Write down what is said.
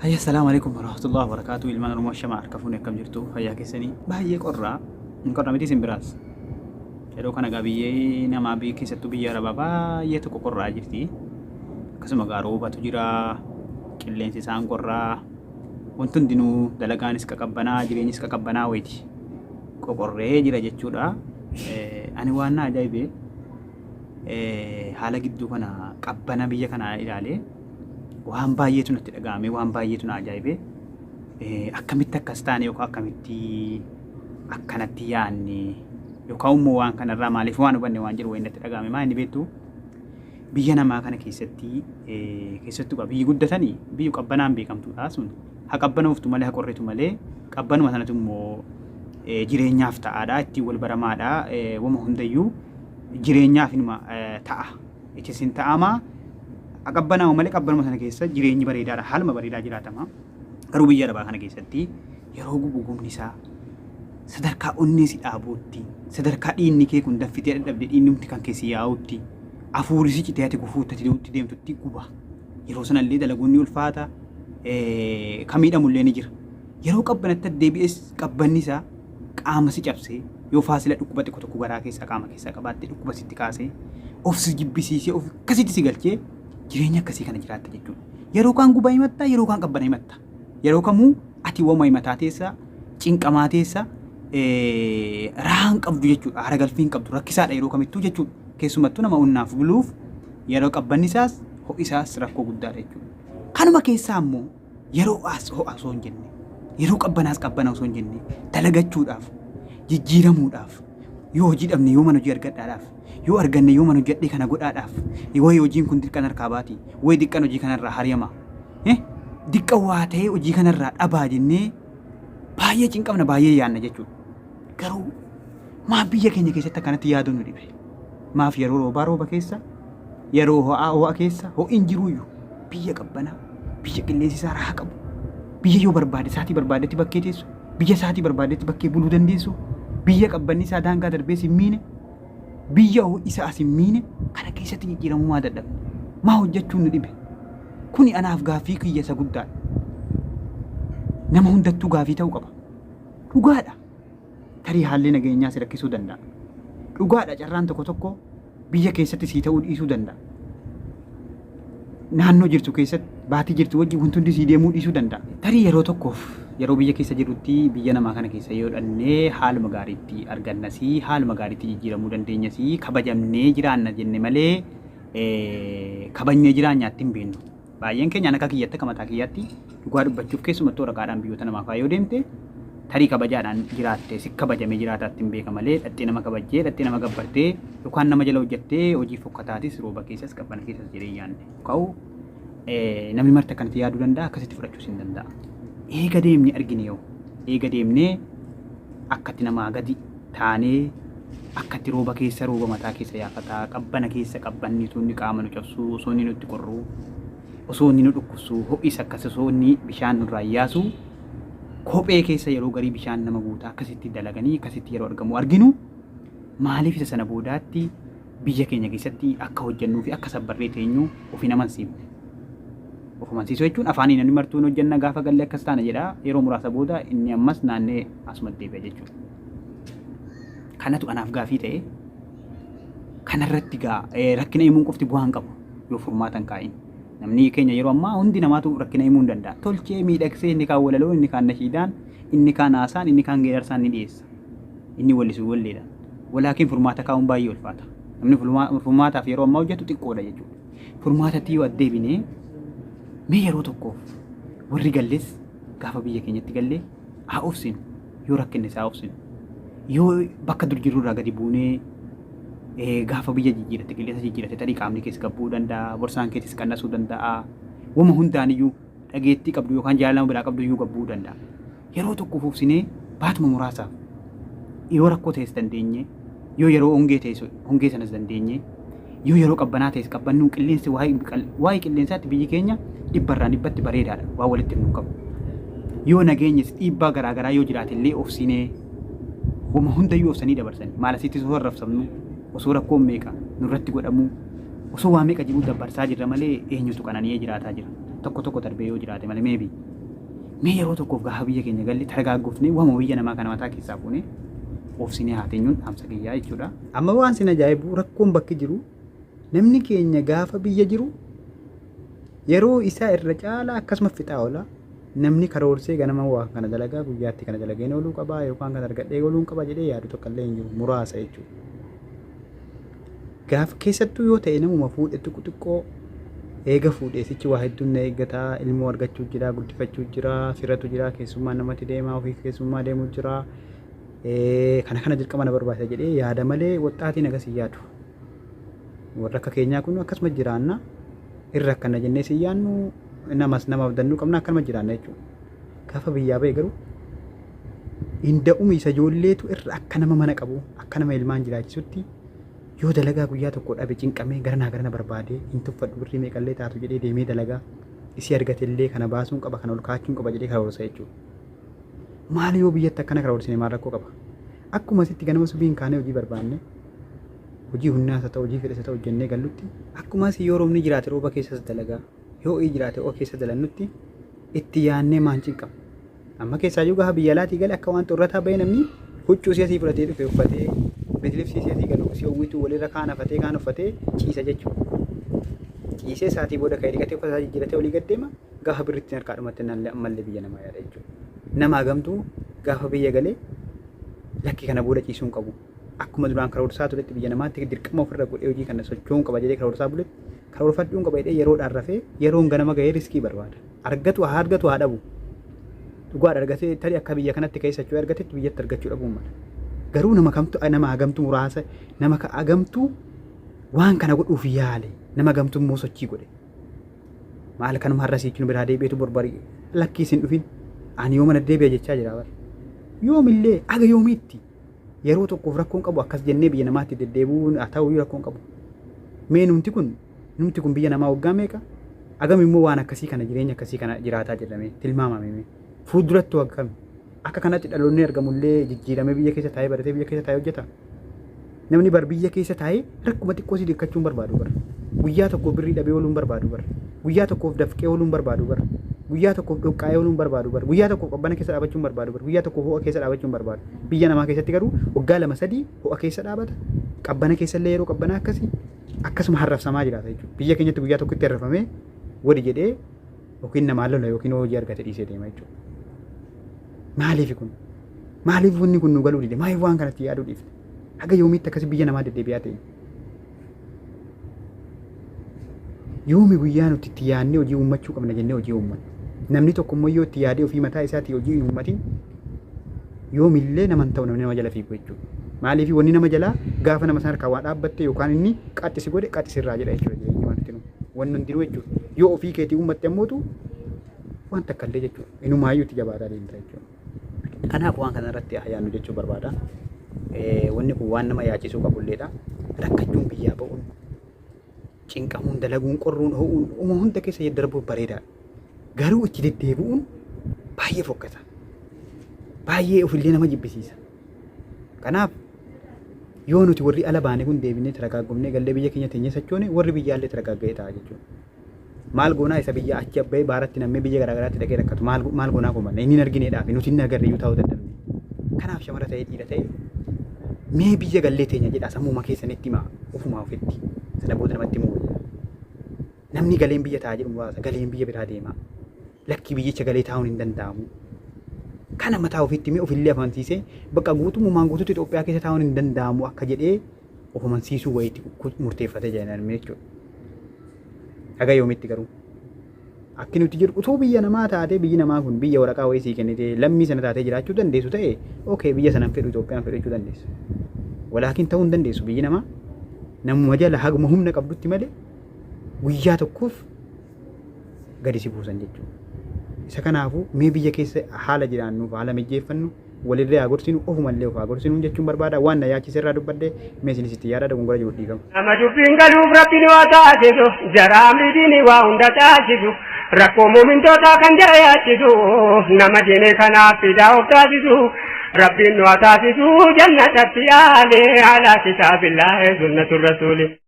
Hayya assalamualaikum warahmatullahi wabarakatuh. Ilmaan Oromoo shamaa harka fuunee akkam jirtu fayyaa keessanii baay'ee qorraa miti simbiraas yeroo kana egaa biyyee namaa biyya keessattuu biyya arabaa baay'ee tokko qorraa jirti. Akkasuma egaa roobatu jira, qilleensi isaan qorraa, wanti hundinuu dalagaanis qaqabbanaa, jireenyis qaqabbanaa wayiiti qoqorree jira jechuudha. Ani waan na ajaa'ibee haala gidduu kana qabbana biyya kanaa ilaalee waan baay'eetu natti dhaga'ame, waan baay'eetu na ajaa'ibee akkamitti akkas taane yookaan akkamitti akkanatti yaanne yookaan immoo waan kanarraa maaliif waan hubanne waan jiru wayiin natti dhaga'ame. Maa inni beektu biyya namaa kana keessatti keessattuu biyyi guddatanii biyyi qabbanaan beekamtuudha sun haa qabbanooftu malee haa qorritu malee qabbanuma sanatu immoo jireenyaaf ta'aadha, ittiin wal baramaadha, wama hundayyuu jireenyaaf inuma ta'a. Ichisin ta'amaa qabbanaa malee qabbanuma sana keessa jireenyi bareedaadha, haaluma bareedaa jiraatama. Garuu biyya arabaa kana keessatti yeroo gubni isaa sadarkaa onnee si dhaabuutti, sadarkaa dhiinni kee kun danfitee dadhabde dhiinnumti kan keessi yaa'utti, hafuurri si citee ati gufuutti deemtutti guba. Yeroo sanallee dalagoonni ulfaata kan miidhamullee ni jira. Yeroo qabbanatti deebi'es qabbanni isaa qaama si cabsee yoo faasila dhukkuba xiqqoo tokko garaa keessaa qaama keessaa qabaattee dhukkuba sitti kaasee of si jibbisiisee of akkasitti si galchee jireenya akkasii kana jiraatta jechuudha. Yeroo kaan gubaa himatta, yeroo kaan qabbana himatta. Yeroo kamuu ati wama himataa teessa, cinqamaa teessa, rahaan qabdu jechuudha. Haara galfiin qabdu rakkisaadha yeroo kamittuu jechuudha. Keessumattuu nama onnaaf buluuf yeroo qabbanni isaas ho'isaas rakkoo guddaadha jechuudha. Kanuma keessaa immoo yeroo as ho'a osoo hin jenne, yeroo qabbanaas qabbana osoo hin jenne dalagachuudhaaf, jijjiiramuudhaaf, yoo hojii dhabne yoo mana hojii argadhaadhaaf, yoo arganne yoo mana hojjedhe kana godhaadhaaf, wayi hojiin kun dirqan harkaa baati, wayi diqqan hojii kanarraa hariyama, diqqa waa ta'ee hojii kanarraa dhabaa jennee baay'ee cinqabna, baay'ee yaanna jechuudha. Garuu maaf biyya keenya keessatti akkanatti yaaduun nu dhibe? Maaf yeroo roobaa rooba keessa, yeroo ho'aa ho'a keessa ho'iin jiruuyyuu biyya qabbanaa, biyya qilleensi isaa raahaa qabu, biyya yoo barbaade isaatii barbaadetti bakkee teessu, biyya isaatii barbaadetti bakkee buluu dandeessu, biyya qabbanni isaa daangaa darbee hin miine, biyya isa as hin miine kana keessatti jijjiiramuu maa dadhabne? Maa hojjechuun nu dhibe? Kuni anaaf gaaffii kiyya isa guddaadha. Nama hundattuu gaaffii ta'uu qaba. Dhugaadha. Tarii haalli nageenyaa si rakkisuu danda'a. Dhugaadha, carraan tokko tokko biyya keessatti sii ta'uu dhiisuu danda'a. Naannoo jirtu keessatti baatii jirtu wajjin wanti hundi sii deemuu dhiisuu danda'a. Tarii yeroo tokkoof yeroo biyya keessa jirutti biyya namaa kana keessa yoo dhannee haaluma gaariitti argannasii, haaluma gaariitti jijjiiramuu dandeenyasii, kabajamnee jiraanna jenne malee kabajnee jiraanyaatti hin beeknu. Baay'een keenya akka kiyyatti akka mataa kiyyaatti dhugaa dubbachuuf keessumattuu raqaadhaan biyyoota namaaf yoo deemte tarii kabajaadhaan jiraatte si kabajamee jiraataatti hin beeka malee dhattee nama kabajjee dhattee nama gabbartee yookaan nama jala hojjettee hojii fokkataatis rooba keessas qabbana keessas jedhee yaanne ka'u namni marti akkanatti yaaduu danda'a, akkasitti fudhachuus hin danda'a. Eega deemnee argine yoo eega deemnee akkatti namaa gadi taanee akkatti rooba keessa rooba mataa keessa yaafataa, qabbana keessa qabbanni sunni qaama nu cabsuu, osoo inni nutti qorruu, osoo inni nu dhukkubsuu, ho'is akkas osoo inni bishaan nurraa yaasu, kophee keessa yeroo garii bishaan nama guutaa akkasitti dalaganii akkasitti yeroo argamu arginu, maaliif isa sana boodaatti biyya keenya keessatti akka hojjennuu fi akka sabbarree teenyu ofii namansiifne. Ofumansiisuu jechuun afaaniin namni martuun hojjenna gaafa galle akkas taana jedha, yeroo muraasa booda inni ammas naannee asumatti deebi'a jechuudha. Kanatu anaaf gaafii ta'e kanarratti rakkina himuun qofti bu'aan qabu yoo furmaatan kaa'in. Namni keenya yeroo ammaa hundi namaatu rakkina himuu hin danda'a. Tolchee miidhagsee inni kaan walaloo, inni kaan nashiidaan, inni kaan haasaan, inni kaan geerarsaan ni dhiyeessa. Inni wallisuu walleedha. Walaakin furmaata kaa'uun baay'ee ulfaata. Namni furmaataaf yeroo ammaa hojjetu xiqqoodha jechuudha. Furmaatatti yoo addeebinee mee yeroo tokkoof warri galles gaafa biyya keenyatti gallee haa obsinu, yoo rakkinne isaa obsinu, yoo bakka dur jirurraa gadi buunee gaafa biyya jijjiiratte qilleensa jijjiiratte tarii qaamni keessa gabbuu danda'a, borsaan keessis qannasuu danda'a, wama hundaaniyyuu dhageettii qabdu yookaan jaalala biraa qabdu iyyuu gabbuu danda'a. Yeroo tokkoof obsinee baatuma muraasaaf yoo rakkoo ta'es dandeenye, yoo yeroo hongee sanas dandeenye, yoo yeroo qabbanaa ta'es qabbannuun qilleensi waa'ee qilleensaatti biyyi keenya dhibbarraan dhibbatti bareedaadha, waa walitti himuu qabu. Yoo nageenyis dhiibbaa garaagaraa yoo jiraate illee obsinee wama hundayyuu obsanii dabarsanii maal asitti osoo arrabsamnu, osoo rakkoon meeqa nurratti godhamu, osoo waa meeqa jiru dabarsaa jirra malee eenyutu qanani'ee jiraataa jira. tokko darbee yoo jiraate malee mee yeroo tokkoof gaafa biyya keenya galli targaaggoofne waama biyya namaa kana mataa keessaa fuune oofsinee haateenyuun dhaamsa kiyyaa jechuudha. Amma waan sin ajaa'ibu rakkoon bakki jiru namni keenya gaafa biyya jiru yeroo isaa irra caalaa akkasuma fixaa oola. Namni karoorsee ganama waa kana dalagaa guyyaatti kana dalageen ooluu qabaa yookaan kan argadhee ooluun qaba jedhee yaadu tokko illee hin jiru muraasa jechuudha. Gaafa keessattuu yoo ta'e namuma fuudhe xiqqoo eega fuudheesichi waa hedduun na eeggataa ilmoo argachuu jira guddifachuu jira firatu jira keessummaa namatti deemaa ofii keessummaa deemuu jira kana dirqama na barbaachisa jedhee yaada malee waxxaatiin agasii yaadu. Warra akka keenyaa kun akkasuma jiraanna irra akkana jennee si yaannu namaaf dannuu qabna akkanuma jiraanna jechuudha. Gaafa biyyaa ba'e garuu hinda'umii isa ijoolleetu irra akka nama mana qabu akka nama ilmaan jiraachisutti yoo dalagaa guyyaa tokko dhabe cinqamee garana barbaadee hin tuffadhu birrii meeqallee taatu jedhee deemee dalagaa isii argatellee kana baasuun qaba kana ol kaachuun qaba jedhee karoorsa jechuudha. Maali yoo biyyatti akkana karoorsine maal rakkoo qaba? Akkuma sitti ganama subiin kaanee hojii barbaanne hojii humnaa isa ta'u hojii fedhe isa ta'u hojjennee gallutti akkumas yoo roobni jiraate rooba keessas dalagaa yoo jiraate oo keessa dalannutti itti yaannee maan cinqama. Amma keessaa yoo gaafa biyya alaatii gale akka waan xurrataa bahee namni huccuu si'asii fudhatee dhufe uffatee beeklifsii si'asii galu si hawwitu walirra kaan hafatee kaan uffatee ciisa jechuudha. Ciisee isaatii booda ka'ee dhiqatee uffata isaa jijjiiratee olii gaddeema gaafa birritti harkaa dhumatti ammallee biyya namaa yaada jechuudha. Nama hagamtuu gaafa biyya galee lakki kana booda ciisuun qabu. Akkuma duraan karoorsaa turetti biyya namaatti dirqama ofirra godhee hojii kana socho'uun qaba jedhee karoorsaa buletti karoorfachuun qaba jedhee yeroodhaan rafee yeroon ganama ga'ee riskii barbaada. Argatu haa dhabu. Dhugaadha argatee tarii akka biyya kanatti keessachuu argatetti biyyatti argachuu dhabuu mala. Garuu nama hagamtuu muraasa nama hagamtuu waan kana godhuuf yaale nama hagamtuu immoo sochii godhe. Maal kanuma har'a siichuun biraa deebi'eetu barbaade lakkii isin dhufin ani yoo mana deebi'a jechaa jira bara. Yoomillee aga yoomiitti yeroo tokkoof rakkoon qabu akkas jennee biyya namaatti deddeebi'uun haa ta'u rakkoon qabu. Mee numti kun biyya namaa waggaa meeqa? Agam immoo waan akkasii kana jireenya akkasii kana jiraataa jedhamee tilmaamame. Fuulduratti akkam akka kanatti dhaloonni argamullee jijjiiramee biyya keessa taa'ee baratee biyya keessa taa'ee hojjeta. Namni bar biyya keessa taa'ee rakkuma xiqqoo si dhiqachuun barbaadu bara. Guyyaa tokkoof birrii dhabee ooluun barbaadu bara. Guyyaa tokkoof dafqee ooluun barbaadu bara. Guyyaa tokkoof dhoqqaa'ee ooluun barbaadu bara. Guyyaa tokkoof qabbana keessa dhaabachuun barbaadu bara. Guyyaa tokkoof ho'a keessa dhaabachuun barbaadu. Biyya namaa keessatti garuu waggaa 2-3 ho'a keessa dhaabata. Qabbana keessallee yeroo qabbanaa akkasii akkasuma harrafsamaa jiraata jechuudha. Biyya keenyatti guyyaa tokkotti harrafamee wadi jedhee yookiin namaa lola yookiin hojii argate dhiisee deema jechuudha. Maaliif kun? Maaliif wanni kun nu galuu dide? Maaliif waan kanatti yaaduu dhiifne? Haga yoomiitti akkasii biyya namaa deddeebi'aa ta'e? Yoomi guyyaa nuti itti yaadnee hojii uummachuu qabna jennee hojii uummanna. Namni tokko immoo yoo itti yaadee ofii mataa isaatii hojii uummatiin yoomillee nama hin ta'u namni nama jala fiigu jechuudha. Maaliif wanni nama jalaa gaafa nama sana harkaa waa dhaabbatte yookaan inni qaxxisi godhe qaxxisirraa jedha jechuudha jireenya waan ittiin wanni hundinuu jechuudha. Yoo ofii keetii uummatte ammootu waan takka illee jechuudha. Inumaayyuu itti jabaataa deemta jechuudha. Kanaaf waan kana irratti yaadnu jechuu barbaada. Wanni kun waan nama yaachisuu qabulleedha. Rakkachuun biyyaa ba'uun cinqamuun dalaguun qorruun ho'uun uuma hunda keessa darbuuf bareedaadha. Garuu itti deddeebi'uun baay'ee fokkata. Baay'ee ofillee nama jibbisiisa. Kanaaf yoo nuti warri ala baane kun deebinee taragaagomnee gallee biyya keenya teenyee sochoone warri biyyaallee taragaaga'ee ta'a jechuudha. Maal goonaa isa biyya achi abbee baaratti nammee biyya garaagaraatti dhaqee rakkatu maal goonaa kumanna inni hin argineedhaaf nuti hin agarre iyyuu ta'uu danda'amne. Kanaaf shamara ta'ee dhiira ta'e mee biyya gallee teenya jedhaa sammuma keessanitti himaa ofumaa ofitti sana booda namatti himuu namni galeen biyya taa'aa jedhu muraasa galeen biyya biraa deema lakki biyyicha galee taa'uun hin danda'amu. Kana mataa ofitti mee ofillee amansiisee bakka guutummaan guutuutti Itoophiyaa keessa taa'uun hin danda'amu akka jedhee of amansiisuu wayiitti murteeffatee jiran jechuudha. Haga yoomitti garuu akki nuti jiru utuu biyya namaa taatee biyyi namaa kun biyya waraqaa wayii sii kennitee lammii sana taatee jiraachuu dandeessu ta'e okey biyya sanaan fedhu Itoophiyaan fedhachuu dandeessu. Walaakin ta'uu hin dandeessu biyyi namaa namuma jala haguma humna qabdutti malee guyyaa tokkoof gadi si buusan jechuudha. Isa kanaafuu mee biyya keessa haala jiraannuuf haala mijeeffannu walirraa agorsinu ofumallee of agorsinu jechuun barbaada waan na yaachise irraa dubbadde mee isinis itti yaada dogongora jiru dhiigamu. Nama dubbiin galuuf rabbiin waa taasisu jaraamni diini waa hunda taasisu rakkoo muumintootaa kan jara yaachisu nama diine kanaaf fidaa of taasisu rabbiin waa taasisu jannatatti yaale ala kitaabillaahi sunnatu rasuuli.